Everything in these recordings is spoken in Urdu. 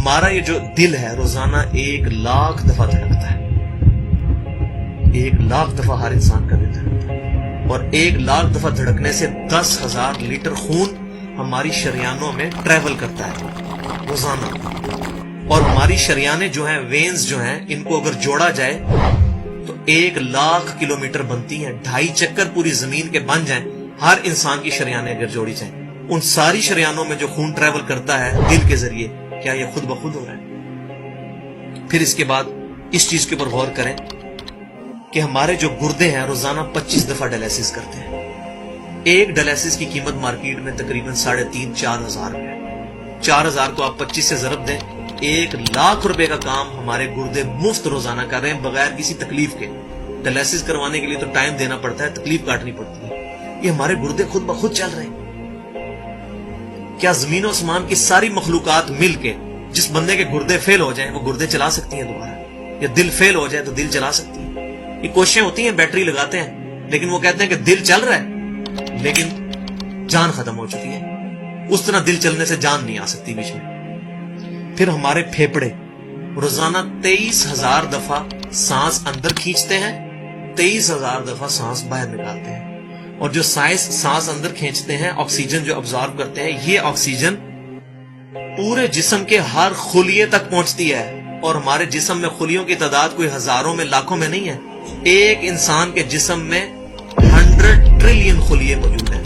ہمارا یہ جو دل ہے روزانہ 1,00,000 دفعہ دھڑکتا ہے. 1,00,000 دفعہ ہر انسان کا دل دھڑکتا ہے، اور 1,00,000 دفعہ دھڑکنے سے 10,000 لیٹر خون ہماری شریانوں میں ٹریول کرتا ہے روزانہ. اور ہماری شریانیں جو ہیں، وینز جو ہیں، ان کو اگر جوڑا جائے تو 1,00,000 کلومیٹر بنتی ہیں. 2.5 چکر پوری زمین کے بن جائیں ہر انسان کی شریانیں اگر جوڑی جائیں. ان ساری شریانوں میں جو خون ٹریول کرتا ہے دل کے ذریعے، کیا یہ خود بخود ہو رہا ہے؟ پھر اس کے بعد اس چیز کے اوپر غور کریں کہ ہمارے جو گردے ہیں روزانہ 25 دفعہ ڈائلیسس کرتے ہیں. ایک ڈائلیسس کی قیمت مارکیٹ میں تقریباً 3,500-4,000 روپے. 4,000 کو آپ 25 سے ضرب دیں، 1,00,000 روپے کا کام ہمارے گردے مفت روزانہ کر رہے ہیں بغیر کسی تکلیف کے. ڈائلیسس کروانے کے لیے تو ٹائم دینا پڑتا ہے، تکلیف کاٹنی پڑتی ہے. یہ ہمارے گردے خود بخود چل رہے ہیں. کیا زمین و آسمان کی ساری مخلوقات مل کے جس بندے کے گردے فیل ہو جائیں وہ گردے چلا سکتی ہیں دوبارہ؟ یا دل فیل ہو جائے تو دل چلا سکتی ہیں؟ یہ کوششیں ہوتی ہیں، بیٹری لگاتے ہیں، لیکن وہ کہتے ہیں کہ دل چل رہا ہے لیکن جان ختم ہو چکی ہے. اس طرح دل چلنے سے جان نہیں آ سکتی بیچ میں. پھر ہمارے پھیپڑے روزانہ 23,000 دفعہ سانس اندر کھینچتے ہیں، 23,000 دفعہ سانس باہر نکالتے ہیں. اور جو سانس اندر کھینچتے ہیں، آکسیجن جو ابزارب کرتے ہیں، یہ آکسیجن پورے جسم کے ہر خلیے تک پہنچتی ہے. اور ہمارے جسم میں خلیوں کی تعداد کوئی ہزاروں میں لاکھوں میں نہیں ہے. ایک انسان کے جسم میں 100 ٹریلین خلیے موجود ہیں.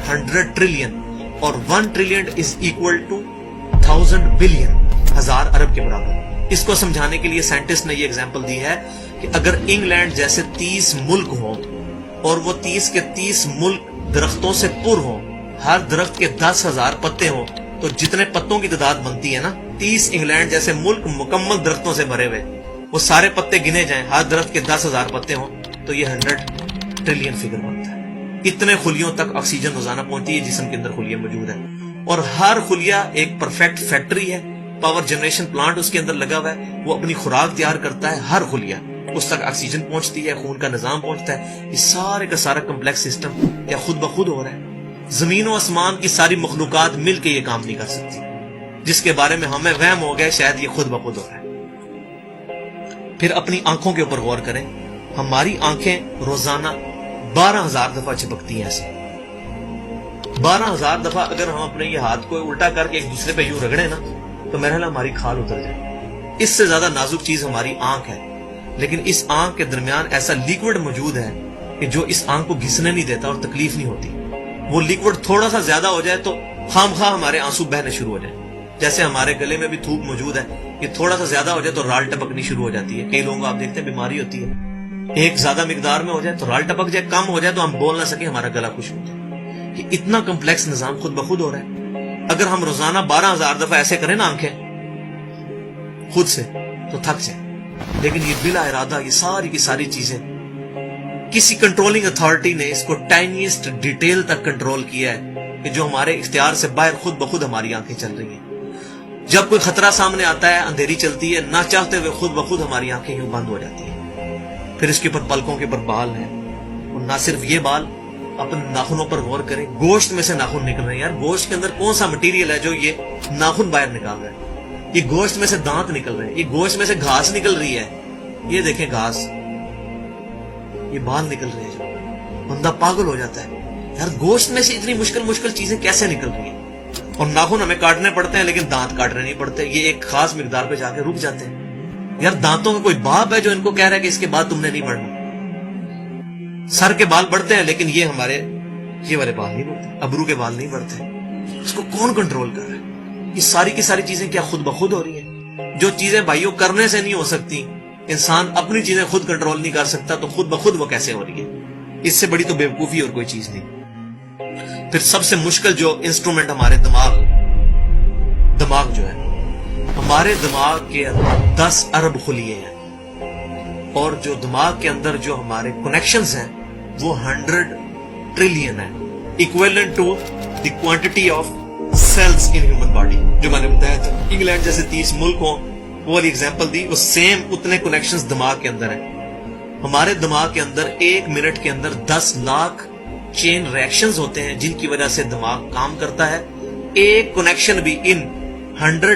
100 ٹریلین، اور 1 trillion is equal to 1000 billion, 1000 ارب کے برابر. اس کو سمجھانے کے لیے سائنٹسٹ نے یہ ایگزامپل دی ہے کہ اگر انگلینڈ جیسے 30 ملک ہوں اور وہ 30 کے 30 ملک درختوں سے پر ہوں، ہر درخت کے 10,000 پتے ہوں، تو جتنے پتوں کی تعداد بنتی ہے نا، 30 انگلینڈ جیسے ملک مکمل درختوں سے بھرے ہوئے، وہ سارے پتے گنے جائیں، ہر درخت کے 10,000 پتے ہوں، تو یہ 100 ٹریلین فگر بنتا ہے. اتنے خلیوں تک آکسیجن روزانہ پہنچتی ہے، جسم کے اندر خلیے موجود ہیں. اور ہر خلیہ ایک پرفیکٹ فیکٹری ہے، پاور جنریشن پلانٹ اس کے اندر لگا ہوا ہے. وہ اپنی خوراک تیار کرتا ہے، ہر خلیہ اس تک آکسیجن پہنچتی ہے، خون کا نظام پہنچتا ہے. یہ سارے کا سارا کمپلیکس سسٹم کیا خود بخود ہو رہا ہے؟ زمین و آسمان کی ساری مخلوقات مل کے یہ کام نہیں کر سکتی، جس کے بارے میں ہمیں وہم ہو گئے شاید یہ خود بخود ہو رہا ہے. پھر اپنی آنکھوں کے اوپر غور کریں. ہماری آنکھیں روزانہ 12,000 دفعہ چپکتی ہیں. ایسے 12,000 دفعہ اگر ہم اپنے یہ ہاتھ کو الٹا کر کے ایک دوسرے پہ یوں رگڑیں نا، تو میرا خیال ہماری کھال اتر جائے. اس سے زیادہ نازک چیز ہماری آنکھ ہے. لیکن اس آنکھ کے درمیان ایسا لیکوڈ موجود ہے کہ جو اس آنکھ کو گھسنے نہیں دیتا اور تکلیف نہیں ہوتی. وہ لیکوڈ تھوڑا سا زیادہ ہو جائے تو خام خواہ ہمارے آنسو بہنے شروع ہو جائیں. جیسے ہمارے گلے میں بھی تھوک موجود ہے، یہ تھوڑا سا زیادہ ہو جائے تو رال ٹپکنی شروع ہو جاتی ہے. کئی لوگوں کو آپ دیکھتے ہیں بیماری ہوتی ہے، ایک زیادہ مقدار میں ہو جائے تو رال ٹپک جائے، کم ہو جائے تو ہم بول نہ سکیں، ہمارا گلا خشک ہو جائے. یہ اتنا کمپلیکس نظام خود بخود ہو رہا ہے. اگر ہم روزانہ 12,000 دفعہ ایسے کریں نا آنکھیں خود سے تو تھک جائیں. لیکن یہ بلا ارادہ یہ ساری کی ساری چیزیں کسی کنٹرولنگ اتھارٹی نے اس کو ٹائنیسٹ ڈیٹیل تک کنٹرول کیا ہے کہ جو ہمارے اختیار سے باہر خود بخود ہماری آنکھیں چل رہی ہیں. جب کوئی خطرہ سامنے آتا ہے، اندھیری چلتی ہے، نہ چاہتے ہوئے خود بخود ہماری آنکھیں یوں بند ہو جاتی ہیں. پھر اس کے اوپر پلکوں کے اوپر بال ہیں، اور نہ صرف یہ بال، اپنے ناخنوں پر غور کریں. گوشت میں سے ناخن نکل رہے ہیں. یار گوشت کے اندر کون سا مٹیریل ہے جو یہ ناخن باہر نکال رہا ہے؟ یہ گوشت میں سے دانت نکل رہے ہیں، یہ گوشت میں سے گھاس نکل رہی ہے. یہ دیکھیں گھاس، یہ بال نکل رہے ہیں. جو بندہ پاگل ہو جاتا ہے، یار گوشت میں سے اتنی مشکل چیزیں کیسے نکل رہی ہیں؟ اور ناخن ہمیں کاٹنے پڑتے ہیں لیکن دانت کاٹنے نہیں پڑتے. یہ ایک خاص مقدار پہ جا کے رک جاتے ہیں. یار دانتوں کا کوئی باپ ہے جو ان کو کہہ رہا ہے کہ اس کے بعد تم نے نہیں بڑھنا؟ سر کے بال بڑھتے ہیں لیکن یہ ہمارے یہ والے بال نہیں بڑھتے، ابرو کے بال نہیں بڑھتے. اس کو کون کنٹرول کر رہا ہے؟ یہ ساری کی ساری چیزیں کیا خود بخود ہو رہی ہیں؟ جو چیزیں بھائیوں کرنے سے نہیں ہو سکتی، انسان اپنی چیزیں خود کنٹرول نہیں کر سکتا، تو خود بخود وہ کیسے ہو رہی ہے؟ اس سے بڑی تو بیوقوفی اور کوئی چیز نہیں. پھر سب سے مشکل جو انسٹرومنٹ ہمارے دماغ جو ہے، ہمارے دماغ کے اندر 10 ارب خلیے ہیں، اور جو دماغ کے اندر جو ہمارے کنیکشنز ہیں وہ 100 ٹریلین ہیں، equivalent to the quantity of cells in human body. جو میں نے بتایا تھا انگلینڈ جیسے 30 ملک ہوں، وہ والی ایگزامپل دی، وہ سیم اتنے کنیکشنز دماغ کے اندر ہیں. ہمارے دماغ کے اندر 1 منٹ کے اندر 10 لاکھ چین ریئیکشنز ہوتے ہیں جن کی وجہ سے دماغ کام کرتا ہے. ایک کنیکشن بھی ان 100